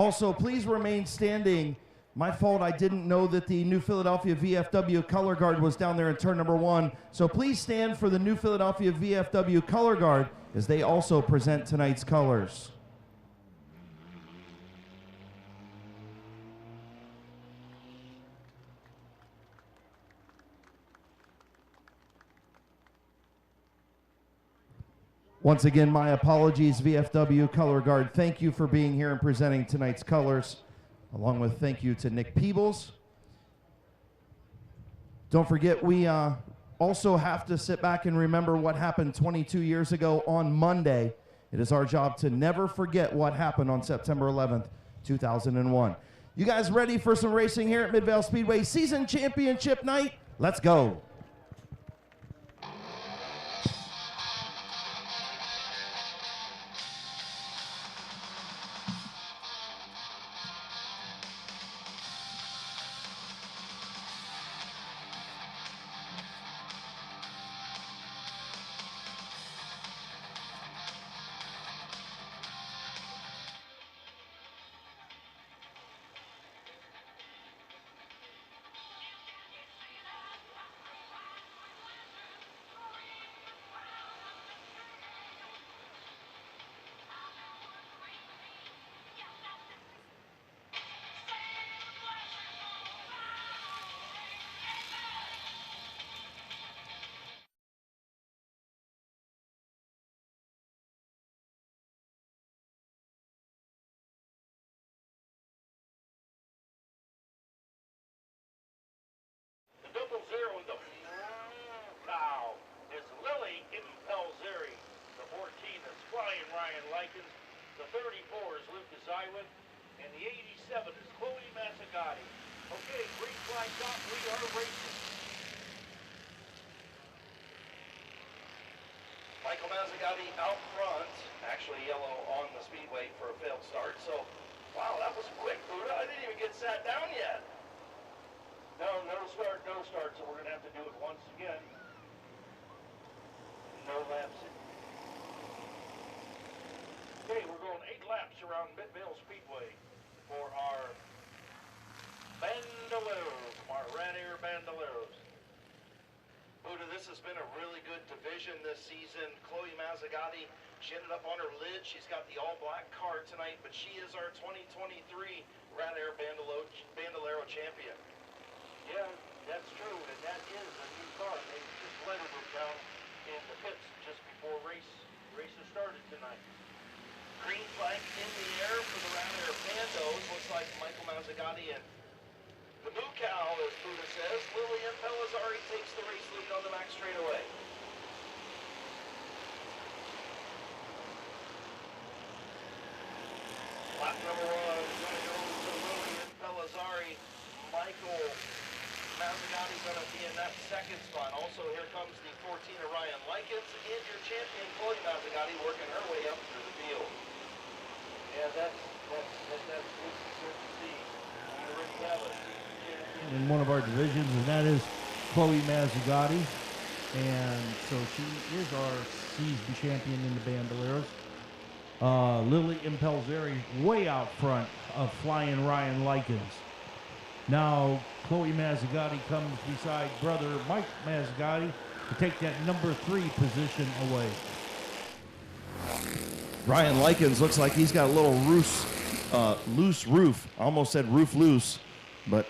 Also, please remain standing. My fault, I didn't know that the New Philadelphia VFW color guard was down there in turn number 1. So please stand for the New Philadelphia VFW color guard as they also present tonight's colors. Once again, my apologies, VFW color guard. Thank you for being here and presenting tonight's colors, along with thank you to Nick Peebles. Don't forget, we also have to sit back and remember what happened 22 years ago on Monday. It is our job to never forget what happened on September 11th, 2001. You guys ready for some racing here at Midvale Speedway Season Championship Night? Let's go. The 34 is Lucas Iwan, and the 87 is Chloe Mazzagatti. Okay, green flag up, we are racing. Michael Mazzagatti out front, actually yellow on the speedway for a failed start. So, wow, that was quick, Buddha. I didn't even get sat down yet. No start, so we're going to have to do it once again. No laps. Okay, we're going 8 laps around Midvale Speedway for our Bandoleros, our Red Air Bandoleros. Buddha, this has been a really good division this season. Chloe Mazzagatti, she ended up on her lid. She's got the all-black car tonight, but she is our 2023 Red Air Bandolero champion. Yeah, that's true, and that is a new car. They just lettered them down in the pits just before races started tonight. Green flag in the air for the Red Air Bandos. Looks like Michael Mazzagatti and the Moo Cow, as Buddha says. Lillian Pellizzari takes the race lead on the back straightaway. Lap number 1 is going to go to Lillian Pellizzari. Michael Mazzagatti going to be in that second spot. Also, here comes the 14 Orion Likens and your champion, Chloe Mazzagatti, working her way up through the field. Yeah, that's good to see. We already have it. In one of our divisions, and that is Chloe Mazzagatti. And so she is our season champion in the Bandoleros. Lily Impelzeri way out front of Flying Ryan Likens. Now, Chloe Mazzagatti comes beside brother Mike Mazzagatti to take that number 3 position away. Ryan Likens looks like he's got a little loose roof. I almost said roof loose, but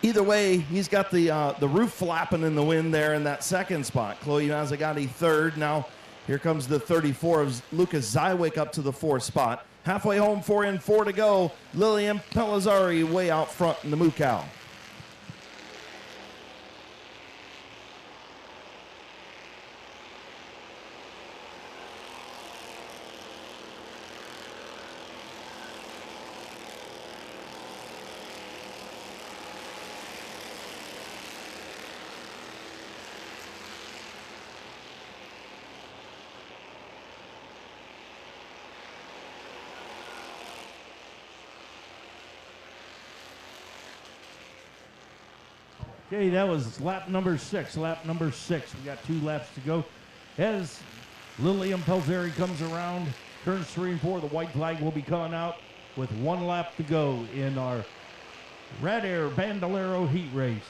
either way, he's got the roof flapping in the wind there in that second spot. Chloe Mazzagatti third. Now here comes the 34 of Lucas Zywick up to the 4th spot. Halfway home, 4 in, 4 to go. Lillian Pellizzari way out front in the Moo Cow. Okay, that was lap number 6. Lap number 6. We got 2 laps to go. As Lillian Pelzeri comes around, turns 3 and 4, the white flag will be coming out. with 1 lap to go in our Red Air Bandolero heat race.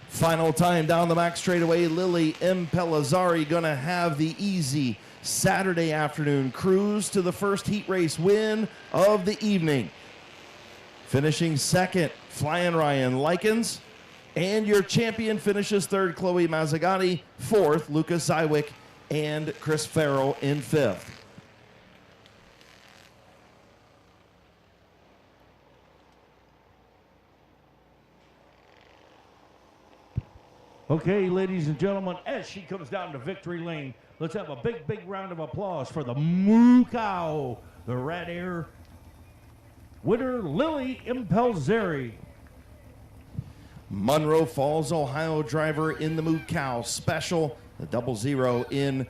Final time down the back straightaway. Lily Impellizzari going to have the easy Saturday afternoon cruise to the first heat race win of the evening. Finishing second, Flying Ryan Likens. And your champion finishes third, Chloe Mazzagatti. Fourth, Lucas Zywick and Chris Farrell in fifth. Okay, ladies and gentlemen, as she comes down to victory lane, let's have a big, big round of applause for the Moo Cow, the Red Air winner, Lily Impellizzari. Monroe Falls, Ohio driver in the Moo Cow Special, the 00 in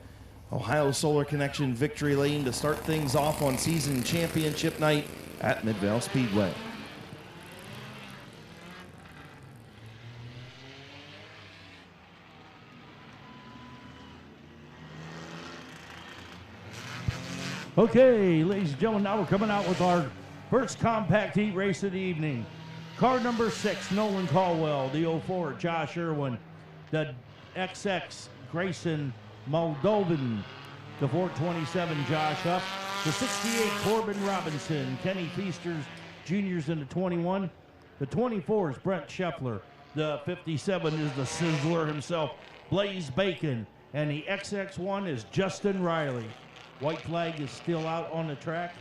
Ohio Solar Connection victory lane to start things off on season championship night at Midvale Speedway. Okay, ladies and gentlemen, now we're coming out with our first compact heat race of the evening. Car number 6, Nolan Caldwell. The 04, Josh Irwin. The XX, Grayson Moldovan. The 427, Josh Huff. The 68, Corbin Robinson. Kenny Feasters Jr.'s in the 21. The 24 is Brent Scheffler. The 57 is the Sizzler himself, Blaze Bacon. And the XX1 is Justin Riley. White flag is still out on the track.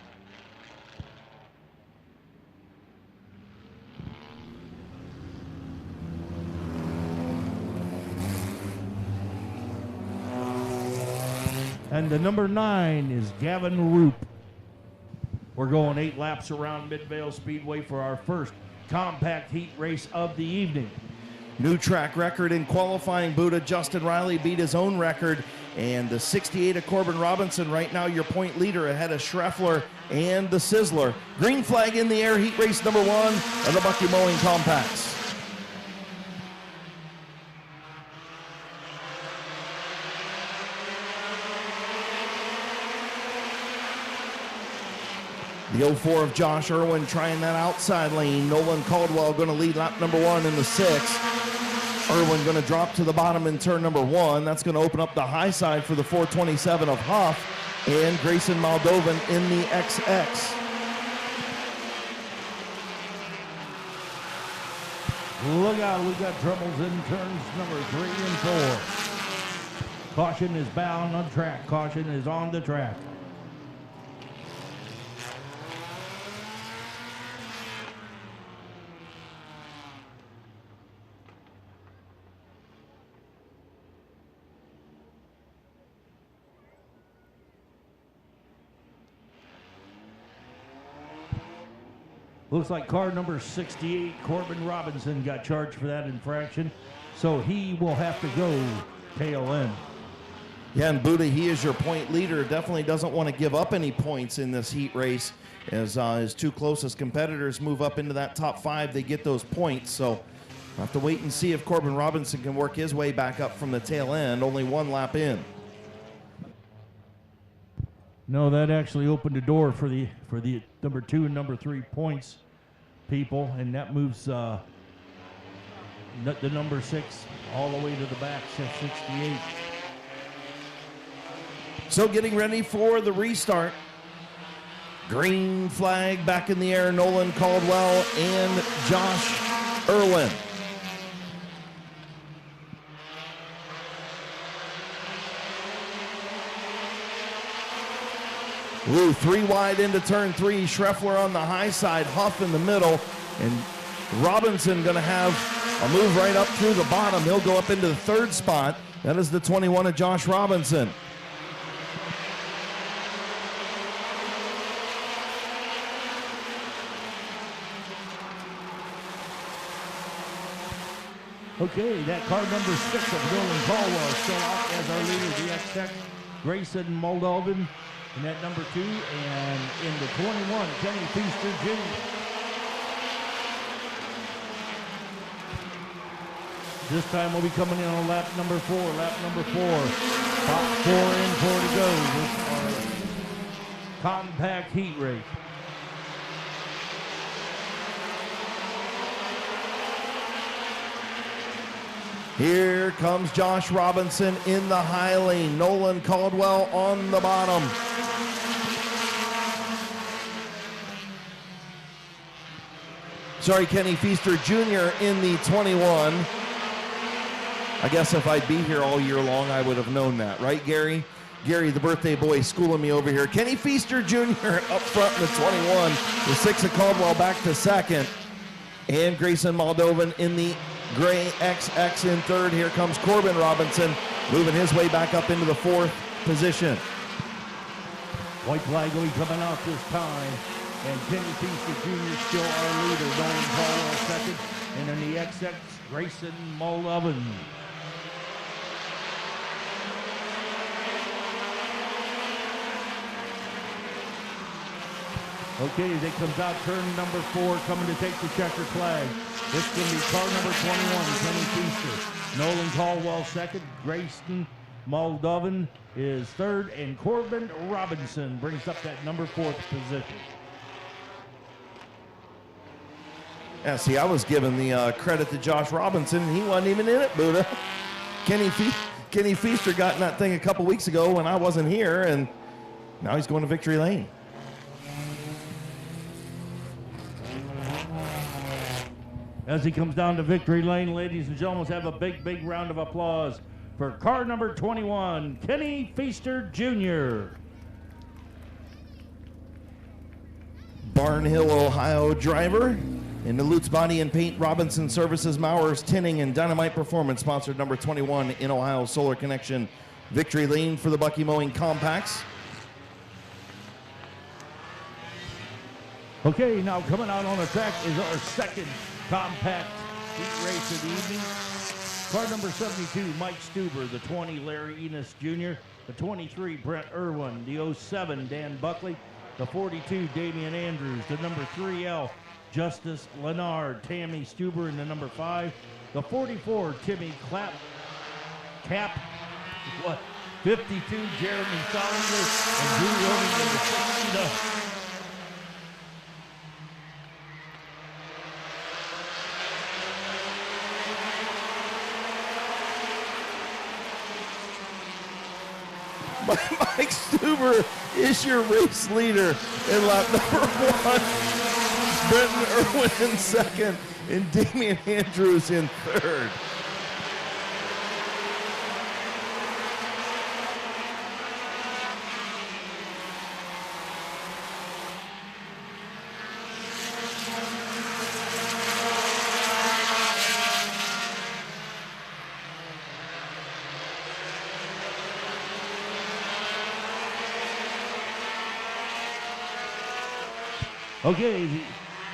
And the number 9 is Gavin Roop. We're going 8 laps around Midvale Speedway for our first compact heat race of the evening. New track record in qualifying. Buddha Justin Riley beat his own record. And the 68 of Corbin Robinson, right now your point leader ahead of Schreffler and the Sizzler. Green flag in the air, heat race number 1 of the Bucky Mowing Compacts. The 04 of Josh Irwin trying that outside lane. Nolan Caldwell going to lead lap number 1 in the 6. Irwin going to drop to the bottom in turn number 1. That's going to open up the high side for the 427 of Huff and Grayson Moldovan in the XX. Look out, we've got troubles in turns number 3 and 4. Caution is bound on track. Caution is on the track. Looks like car number 68, Corbin Robinson, got charged for that infraction, so he will have to go tail end. Yeah, and Buddha, he is your point leader. Definitely doesn't want to give up any points in this heat race as his 2 closest competitors move up into that top 5. They get those points, so we'll have to wait and see if Corbin Robinson can work his way back up from the tail end. Only 1 lap in. No, that actually opened the door for the number 2 and number 3 points people, and that moves the number 6 all the way to the back, 68. So getting ready for the restart. Green flag back in the air. Nolan Caldwell and Josh Irwin. Ooh, 3 wide into turn 3. Schreffler on the high side, Huff in the middle, and Robinson going to have a move right up through the bottom. He'll go up into the 3rd spot. That is the 21 of Josh Robinson. Okay, that car number 6 of Nolan Caldwell is still out as our leader, the XX, Grayson Moldovan. And that number 2, and in the 21, Kenny Feaster Jr. This time we'll be coming in on lap number 4. Lap number 4. Top 4 and 4 to go with our compact heat race. Here comes Josh Robinson in the high lane. Nolan Caldwell on the bottom. Sorry, Kenny Feaster Jr. in the 21. I guess if I'd be here all year long, I would have known that, right, Gary? Gary, the birthday boy, schooling me over here. Kenny Feaster Jr. up front in the 21 with Sixa Caldwell back to second. And Grayson Moldovan in the gray XX in third. Here comes Corbin Robinson moving his way back up into the 4th position. White flag will be coming out this time. And Kenny Feaster Jr. still our leader. Nolan Caldwell second. And in the XX, Grayson Moldovan. Okay, as it comes out, turn number 4, coming to take the checkered flag. This can be car number 21, Kenny Feaster. Nolan Caldwell second, Grayson Moldovan is third, and Corbin Robinson brings up that number 4th position. Yeah, see, I was giving the credit to Josh Robinson, and he wasn't even in it, Buddha. Kenny Feaster got in that thing a couple weeks ago when I wasn't here, and now he's going to victory lane. As he comes down to victory lane, ladies and gentlemen, let's have a big, big round of applause for car number 21, Kenny Feaster Jr. Barnhill, Ohio driver. In the Lutz Body and Paint, Robinson Services, Mowers Tinning, and Dynamite Performance, sponsored number 21 in Ohio Solar Connection. Victory lane for the Bucky Mowing Compacts. Okay, now coming out on the track is our second compact heat race of the evening. Car number 72, Mike Stuber. The 20, Larry Enos Jr. The 23, Brent Irwin. The 07, Dan Buckley. The 42, Damian Andrews. The number 3L, Justice Leonard. Tammy Stuber in the number 5. The 44, Timmy Cap. 52, Jeremy Solinger. And Drew Roman in the 60. Mike Stuber is your race leader in lap number 1. Brenton Irwin in second, and Damian Andrews in third. Okay,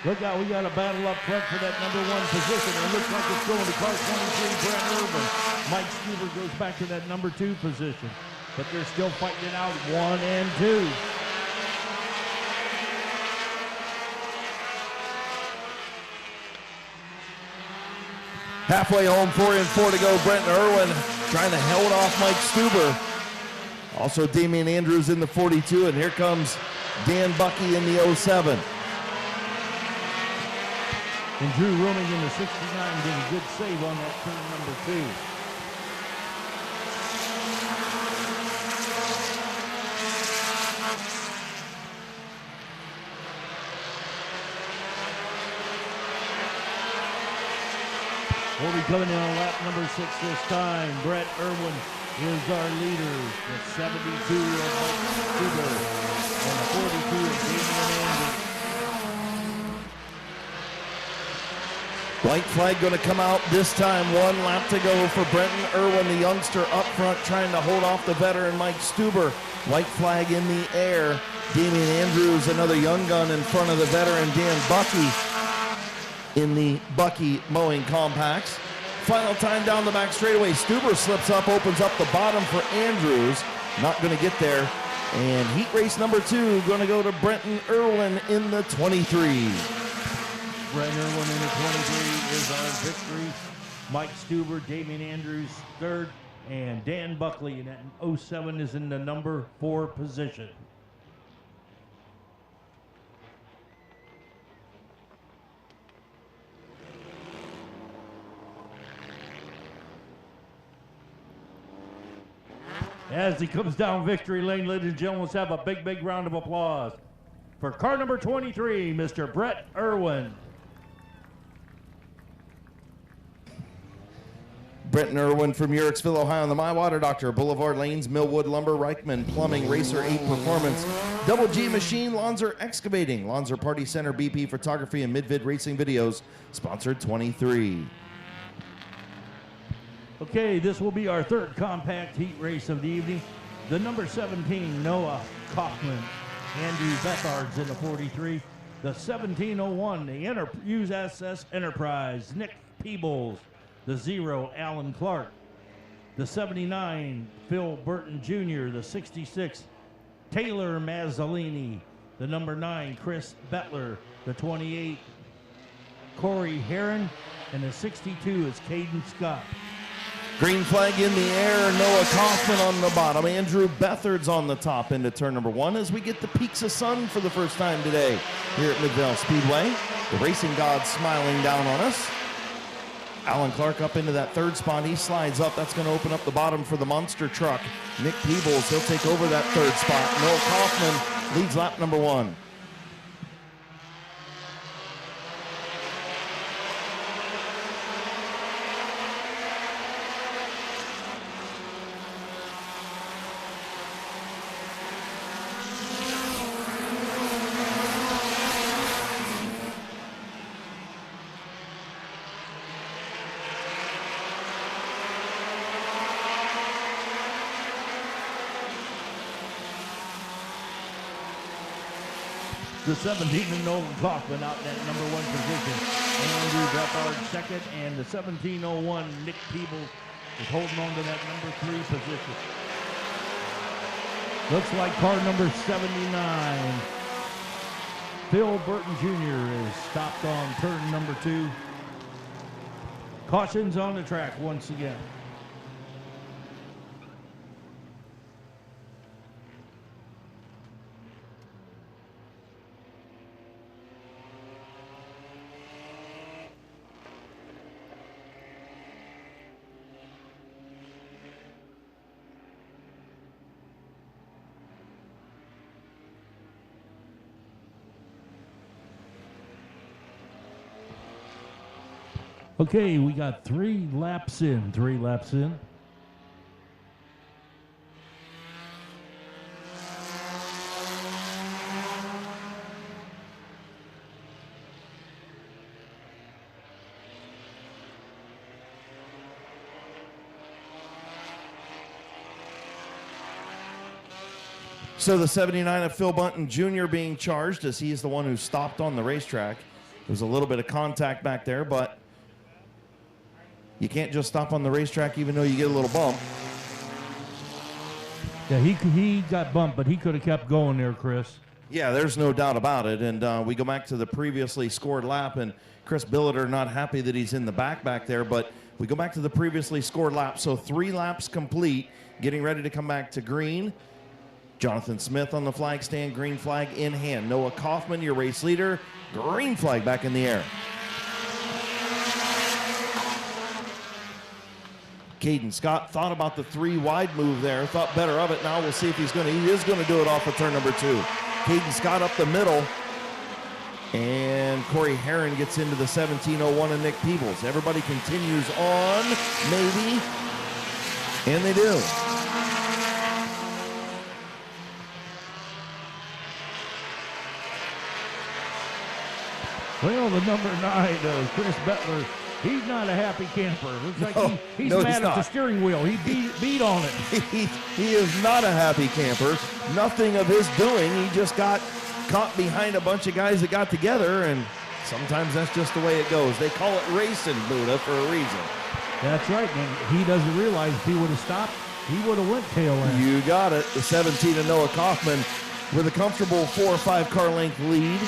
look out, we got a battle up front for that number 1 position. It looks like it's going to car 23, Brent Irvin. Mike Stuber goes back to that number 2 position. But they're still fighting it out, 1 and 2. Halfway home, 4 and 4 to go. Brenton Irwin trying to hold off Mike Stuber. Also Damian Andrews in the 42, and here comes Dan Bucky in the 07. And Drew Rooming in the 69 did a good save on that turn number 2. We'll be coming in on lap number 6 this time. Brett Irwin is our leader. The 72 of Mike Stuber and the 42 of Damian Andrews. White flag going to come out this time. 1 lap to go for Brenton Irwin, the youngster up front, trying to hold off the veteran Mike Stuber. White flag in the air. Damian Andrews, another young gun in front of the veteran Dan Bucky in the Bucky Mowing Compacts. Final time down the back straightaway. Stuber slips up, opens up the bottom for Andrews. Not going to get there. And heat race number 2 going to go to Brenton Irwin in the 23. Brett Irwin in the 23 is our victory Mike Stuber, Damian Andrews, third, and Dan Buckley, and that 07 is in the number 4 position. As he comes down victory lane, ladies and gentlemen, let's have a big, big round of applause for car number 23, Mr. Brett Irwin. Brett and Irwin from Uricksville, Ohio, on the My Water Doctor, Boulevard Lanes, Millwood Lumber, Reichman Plumbing, Racer 8 Performance, Double G Machine, Lonzer Excavating, Lonzer Party Center, BP Photography, and Mid-Vid Racing Videos, sponsored 23. Okay, this will be our third compact heat race of the evening. The number 17, Noah Kaufman, Andrew Bethards in the 43. The 1701, the USS Enterprise, Nick Peebles. The 0, Alan Clark. The 79, Phil Burton Jr. The 66, Taylor Mazzolini. The number 9, Chris Bettler. The 28, Corey Heron. And the 62 is Caden Scott. Green flag in the air, Noah Kaufman on the bottom, Andrew Bethards on the top into turn number 1 as we get the peaks of sun for the first time today here at Midvale Speedway. The racing gods smiling down on us. Alan Clark up into that third spot. He slides up. That's going to open up the bottom for the monster truck. Nick Peebles, he'll take over that third spot. Noah Kaufman leads lap number 1. The 17 and Nolan Kaufman out in that number 1 position. Andrew Bethard second, and the 1701 Nick Peebles is holding on to that number 3 position. Looks like car number 79, Phil Burton Jr. is stopped on turn number 2. Cautions on the track once again. Okay, we got 3 laps in. 3 laps in. So the 79 of Phil Bunton Jr. being charged as he is the one who stopped on the racetrack. There was a little bit of contact back there, but you can't just stop on the racetrack even though you get a little bump. Yeah, he got bumped, but he could have kept going there, Chris. Yeah, there's no doubt about it. And we go back to the previously scored lap, and Chris Billiter not happy that he's in the back there, but we go back to the previously scored lap. So 3 laps complete, getting ready to come back to green. Jonathan Smith on the flag stand, green flag in hand. Noah Kaufman, your race leader, green flag back in the air. Caden Scott thought about the 3 wide move there, thought better of it. Now we'll see if he is going to do it off of turn number 2. Caden Scott up the middle, and Corey Heron gets into the 1701 and Nick Peebles. Everybody continues on, maybe, and they do. Well, the number 9, Chris Bettler, he's not a happy camper. Looks like he's mad at the steering wheel. He beat on it. He is not a happy camper. Nothing of his doing. He just got caught behind a bunch of guys that got together, and sometimes that's just the way it goes. They call it racing, Buddha, for a reason. That's right, and he doesn't realize if he would have stopped, he would have went tail end. You got it. The 17 of Noah Kaufman with a comfortable 4 or 5 car length lead.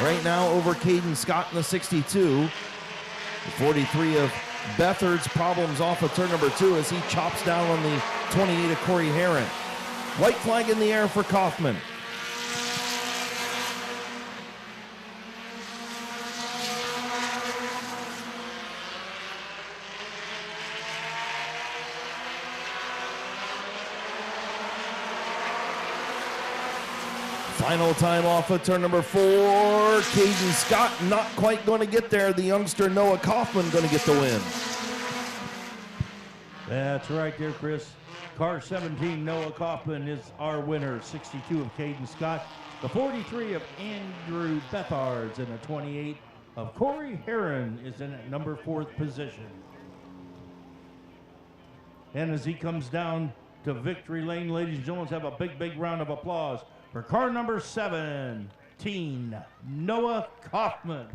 Right now over Caden Scott in the 62. The 43 of Bethard's problems off of turn number 2 as he chops down on the 28 of Corey Heron. White flag in the air for Kaufman. Final time off of turn number 4. Caden Scott not quite going to get there. The youngster Noah Kaufman going to get the win. That's right there, Chris. Car 17, Noah Kaufman is our winner. 62 of Caden Scott. The 43 of Andrew Bethards and the 28 of Corey Heron is in at number 4th position. And as he comes down to victory lane, ladies and gentlemen, let's have a big, big round of applause for car number 17, Noah Kaufman.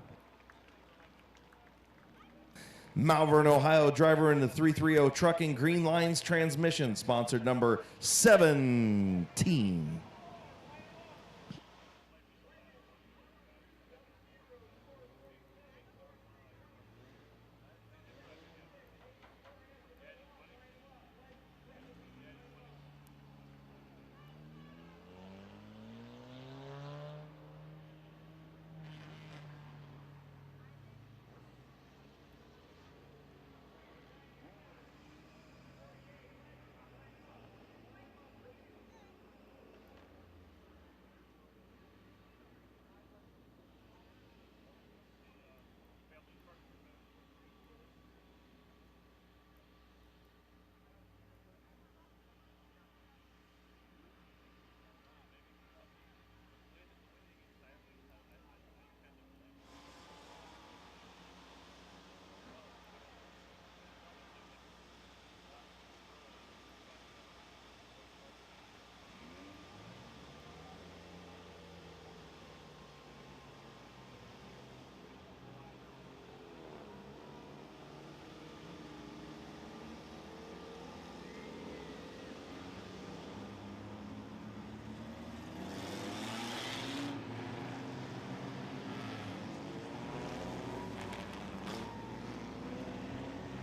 Malvern, Ohio driver in the 330 Trucking Green Lines Transmission, sponsored number 17.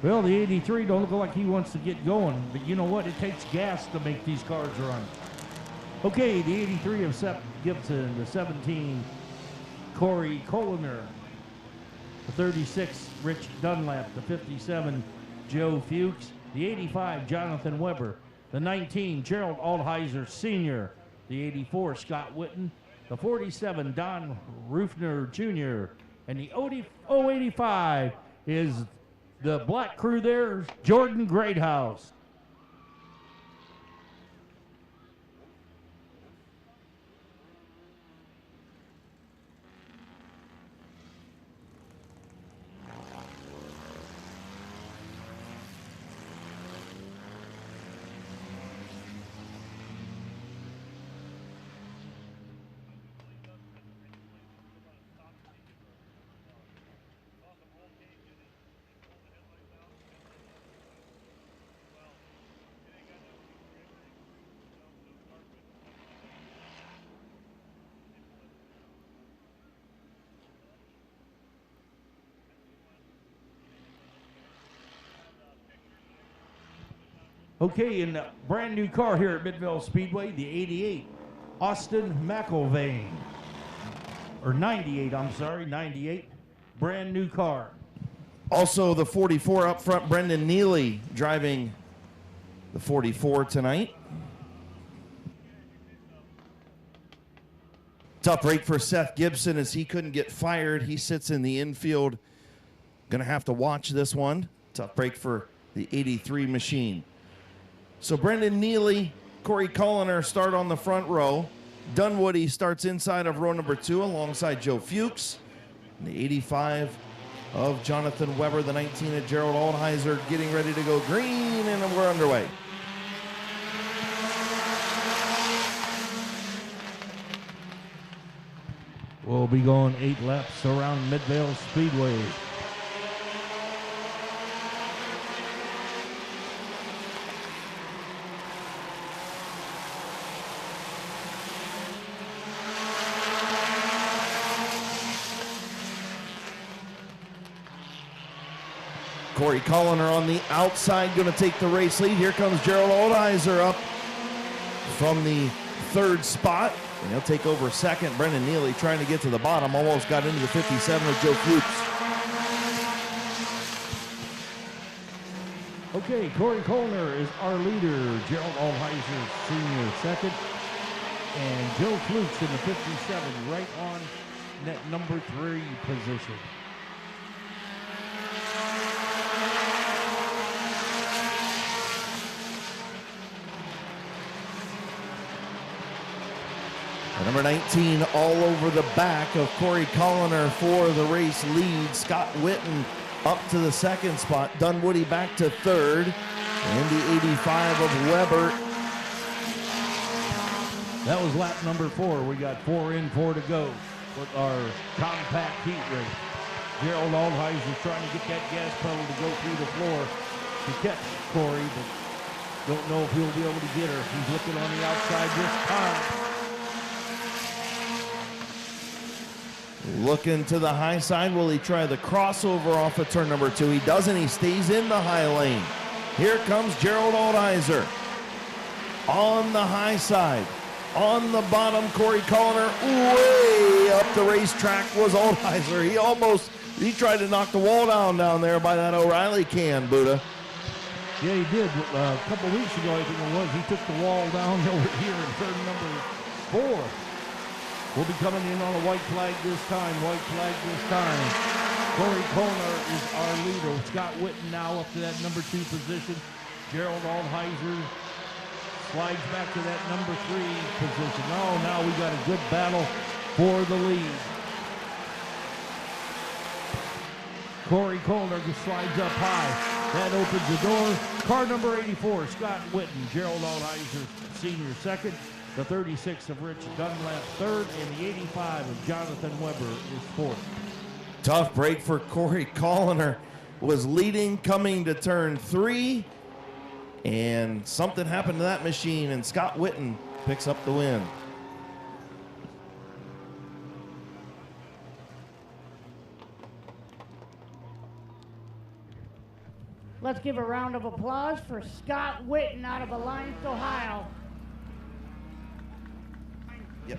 Well, the 83 don't look like he wants to get going, but you know what? It takes gas to make these cars run. Okay, the 83 of Sept Gibson, the 17, Corey Coloner, the 36, Rich Dunlap, the 57, Joe Fuchs, the 85, Jonathan Weber, the 19, Gerald Aldheiser Sr., the 84, Scott Witten, the 47, Don Rufner Jr., and the 085 is the black crew there, Jordan Greathouse. Okay, in a brand new car here at Midvale Speedway, the 88, Austin McIlvain. Or 98, I'm sorry, 98. Brand new car. Also the 44 up front, Brendan Neely driving the 44 tonight. Tough break for Seth Gibson as he couldn't get fired. He sits in the infield. Gonna have to watch this one. Tough break for the 83 machine. So Brendan Neely, Corey Coloner start on the front row. Dunwoody starts inside of row number 2 alongside Joe Fuchs. And the 85 of Jonathan Weber, the 19 of Gerald Aldheiser getting ready to go green, and we're underway. We'll be going 8 laps around Midvale Speedway. Corey Colliner on the outside going to take the race lead. Here comes Gerald Oldheiser up from the third spot. And he'll take over second. Brendan Neely trying to get to the bottom. Almost got into the 57 with Joe Flukes. Okay, Corey Colliner is our leader. Gerald Oldheiser, senior, second. And Joe Flukes in the 57, right on net number 3 position. Number 19 all over the back of Corey Colliner for the race lead. Scott Witten up to the second spot. Dunwoody back to third. And the 85 of Weber. That was lap number 4. We got 4 in, 4 to go with our compact heat race. Gerald Oldheiser is trying to get that gas pedal to go through the floor to catch Corey, but don't know if he'll be able to get her. He's looking on the outside this time. Looking to the high side. Will he try the crossover off of turn number 2? He doesn't. He stays in the high lane. Here comes Gerald Oldheiser on the high side. On the bottom, Corey Colliner way up the racetrack was Oldheiser. He tried to knock the wall down there by that O'Reilly can, Buddha. Yeah, he did. A couple weeks ago, I think it was, he took the wall down over here in turn number 4. We'll be coming in on a white flag this time. White flag this time. Corey Colliner is our leader. Scott Witten now up to that number 2 position. Gerald Oldheiser slides back to that number 3 position. Oh, now we got a good battle for the lead. Corey Colliner slides up high. That opens the door. Car number 84, Scott Witten. Gerald Oldheiser, senior, second. The 36 of Rich Dunlap, third. And the 85 of Jonathan Weber is fourth. Tough break for Corey Colliner. Was leading coming to turn 3. And something happened to that machine, and Scott Witten picks up the win. Let's give a round of applause for Scott Witten out of Alliance, Ohio. Yep.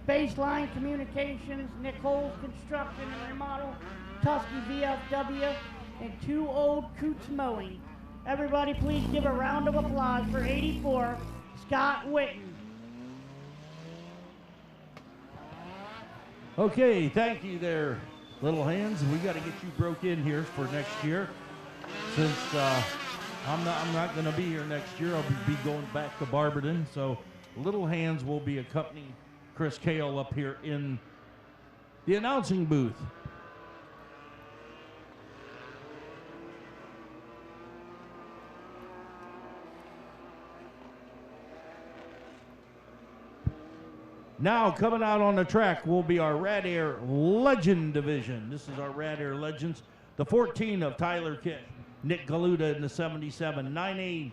Baseline Communications, Nichols Construction and Remodel, Tusky VFW, and 2 Old Coots Mowing. Everybody please give a round of applause for 84, Scott Witten. Okay, thank you there, little hands. We got to get you broke in here for next year. Since I'm not going to be here next year, I'll be going back to Barberton. So little hands will be accompanying Chris Cale up here in the announcing booth. Now coming out on the track will be our Rad Air Legend division. This is our Rad Air Legends. The 14 of Tyler Kitt, Nick Galuda in the 77, 9H,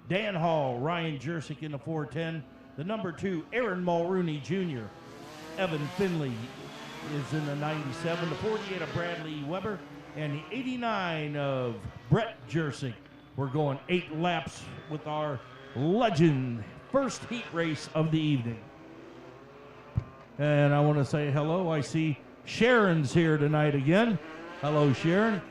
Dan Hall, Ryan Jersick in the 410. The number 2, Aaron Mulrooney Jr. Evan Finley is in the 97. The 48 of Bradley Weber and the 89 of Brett Jersick. We're going 8 laps with our Legend first heat race of the evening. And I want to say hello. I see Sharon's here tonight again. Hello, Sharon.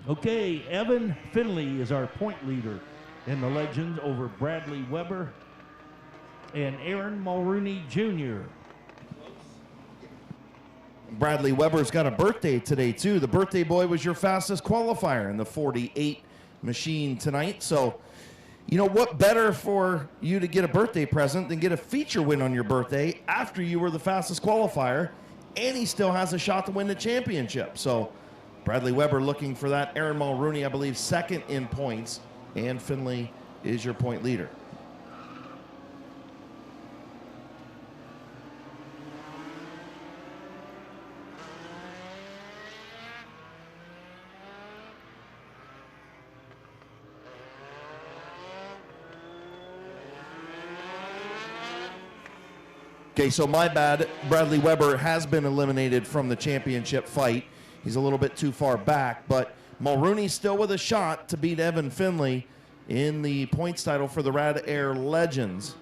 Okay, Evan Finley is our point leader in the Legends over Bradley Weber and Aaron Mulrooney Jr. Bradley Weber's got a birthday today, too. The birthday boy was your fastest qualifier in the 48 machine tonight. So, you know, what better for you to get a birthday present than get a feature win on your birthday after you were the fastest qualifier, and he still has a shot to win the championship. So, Bradley Weber looking for that. Aaron Mulrooney, I believe, second in points, and Finley is your point leader. Okay, so my bad. Bradley Weber has been eliminated from the championship fight. He's a little bit too far back, but Mulrooney still with a shot to beat Evan Finley in the points title for the Rad Air Legends.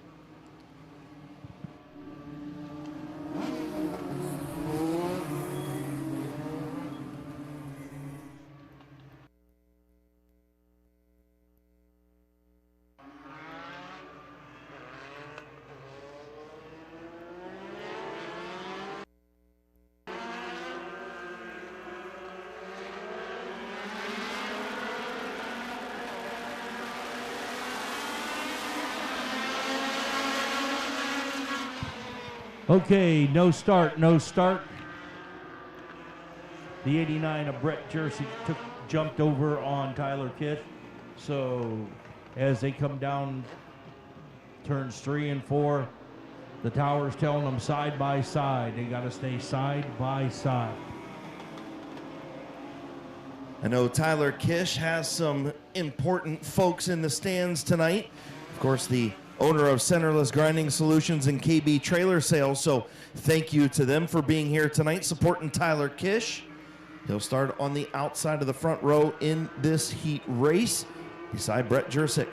Okay, no start, no start. The 89 of Brett Jersey jumped over on Tyler Kish. So as they come down turns 3 and 4, the tower's telling them side by side. They got to stay side by side. I know Tyler Kish has some important folks in the stands tonight. Of course, the owner of Centerless Grinding Solutions and KB Trailer Sales. So thank you to them for being here tonight, supporting Tyler Kish. He'll start on the outside of the front row in this heat race beside Brett Jersick.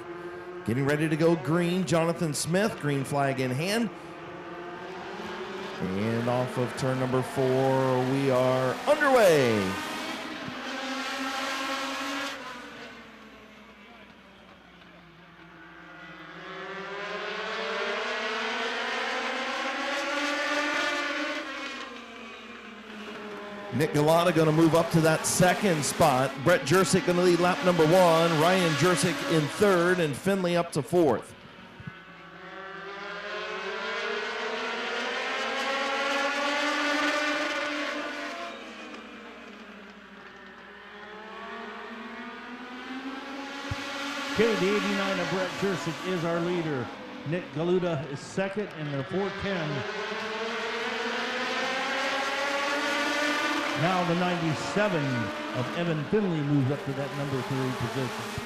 Getting ready to go green, Jonathan Smith, green flag in hand. And off of turn number 4, we are underway. Nick Galata going to move up to that second spot. Brett Jersick going to lead lap number 1. Ryan Jersick in 3rd, and Finley up to 4th. Okay, the 89 of Brett Jersick is our leader. Nick Galuda is 2nd, and the 410. Now the 97 of Evan Finley moves up to that number 3 position.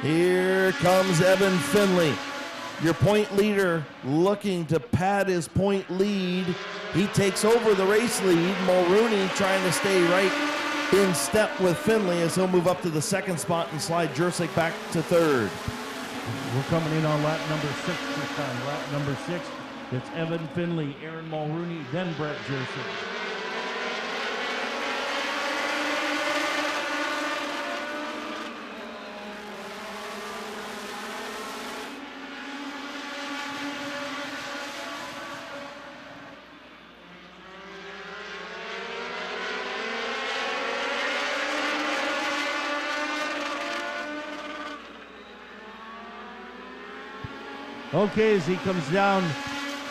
Here comes Evan Finley, your point leader, looking to pad his point lead. He takes over the race lead. Mulrooney trying to stay right in step with Finley as he'll move up to the 2nd spot and slide Jersick back to 3rd. We're coming in on lap number 6 this time. Lap number 6, it's Evan Finley, Aaron Mulrooney, then Brett Jersick. Okay, as he comes down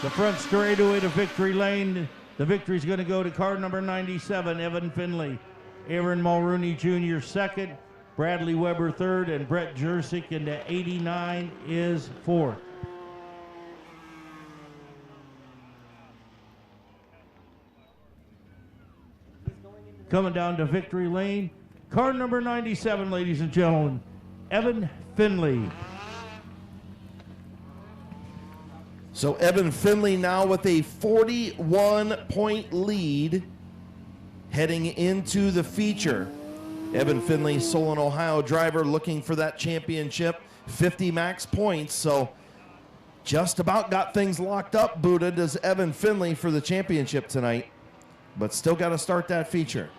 the front straightaway to victory lane, the victory's going to go to car number 97, Evan Finley. Aaron Mulrooney Jr. 2nd, Bradley Weber 3rd, and Brett Jersick into 89 is 4th. Coming down to victory lane, car number 97, ladies and gentlemen, Evan Finley. So Evan Finley now with a 41-point lead heading into the feature. Evan Finley, Solon, Ohio driver, looking for that championship, 50 max points. So just about got things locked up, Buddha, does Evan Finley for the championship tonight, but still got to start that feature.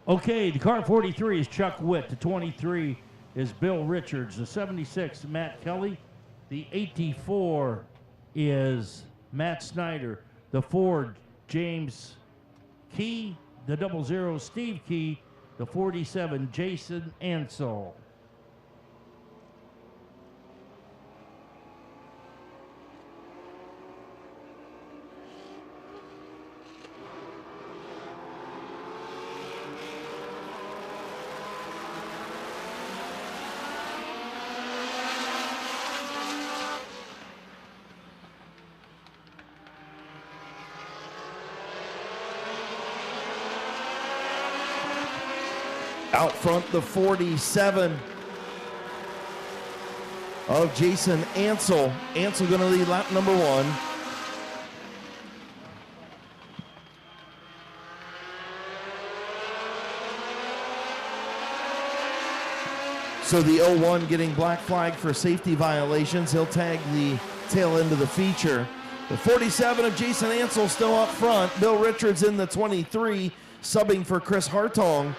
Okay, the car 43 is Chuck Witt. The 23 is Bill Richards. The 76, Matt Kelly. The 84 is Matt Snyder. The 4, James Key. The 00, Steve Key. The 47, Jason Ansel. Out front, the 47 of Jason Ansel. Ansel going to lead lap number 1. So the 01 getting black flag for safety violations. He'll tag the tail end of the feature. The 47 of Jason Ansel still up front. Bill Richards in the 23, subbing for Chris Hartong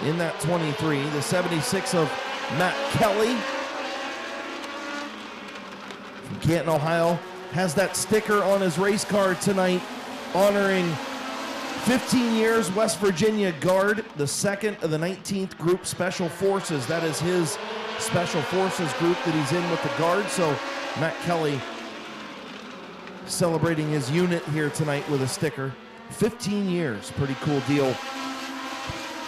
in that 23. The 76 of Matt Kelly from Canton, Ohio, has that sticker on his race car tonight honoring 15 years West Virginia Guard, the 2nd of the 19th Group Special Forces. That is his Special Forces group that he's in with the Guard. So Matt Kelly celebrating his unit here tonight with a sticker. 15 years, pretty cool deal.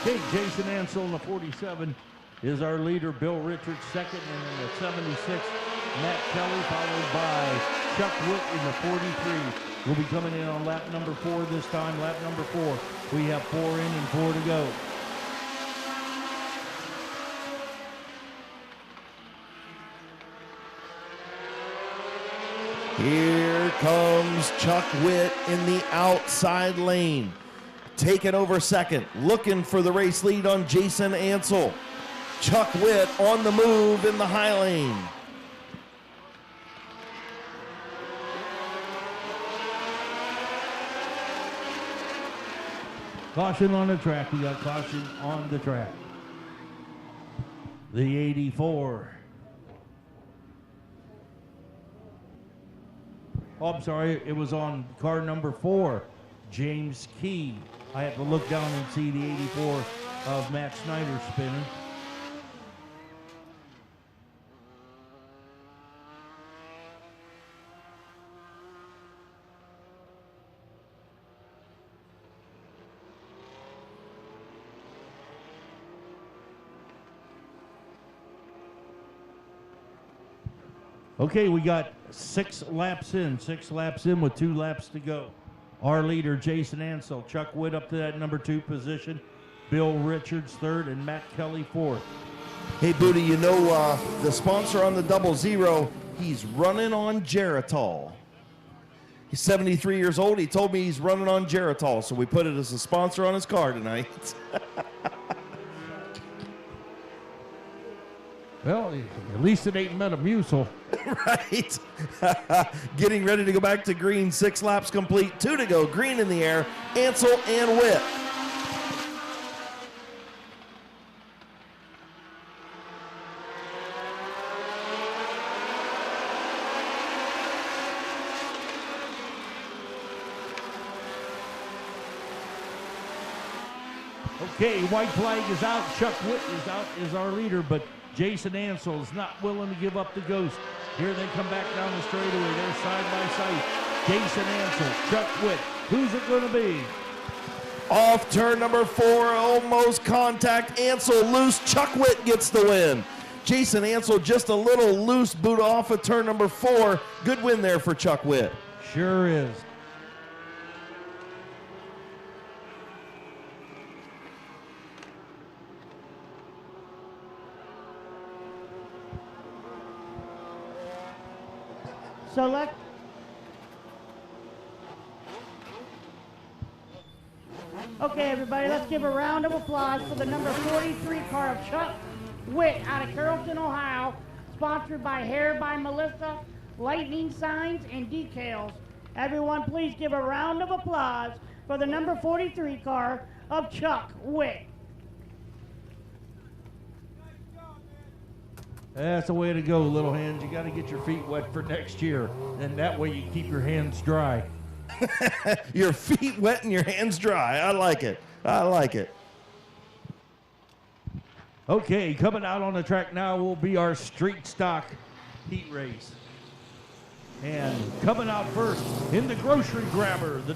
Okay, Jason Ansel in the 47 is our leader. Bill Richards second, and in the 76, Matt Kelly, followed by Chuck Witt in the 43. We'll be coming in on lap number 4 this time. Lap number 4. We have 4 in and 4 to go. Here comes Chuck Witt in the outside lane. Taking over second, looking for the race lead on Jason Ansel. Chuck Witt on the move in the high lane. Caution on the track. We got caution on the track. The 84. Oh, I'm sorry. It was on car number 4, James Key. I have to look down and see the 84 of Matt Snyder spinning. Okay, we got 6 laps in with 2 laps to go. Our leader, Jason Ansel. Chuck Witt up to that number 2 position. Bill Richards 3rd and Matt Kelly 4th. Hey, Booty, you know the sponsor on the 00, he's running on Geritol. He's 73 years old. He told me he's running on Geritol, so we put it as a sponsor on his car tonight. Well, at least it ain't Metamucil. Right. Getting ready to go back to green. 6 laps complete. 2 to go. Green in the air. Ansel and Witt. Okay, white flag is out. Chuck Witt is out as our leader, but Jason Ansel is not willing to give up the ghost. Here they come back down the straightaway. They're side by side. Jason Ansel, Chuck Witt. Who's it going to be? Off turn number 4, almost contact. Ansel loose. Chuck Witt gets the win. Jason Ansel just a little loose boot off of turn number 4. Good win there for Chuck Witt. Sure is. Select. Okay, everybody, let's give a round of applause for the number 43 car of Chuck Witt out of Carrollton, Ohio, sponsored by Hair by Melissa, Lightning Signs, and Decals. Everyone, please give a round of applause for the number 43 car of Chuck Witt. That's the way to go, little hands. You got to get your feet wet for next year, and that way you keep your hands dry. Your feet wet and your hands dry. I like it. I like it. Okay, coming out on the track now will be our street stock heat race. And coming out first in the grocery grabber, the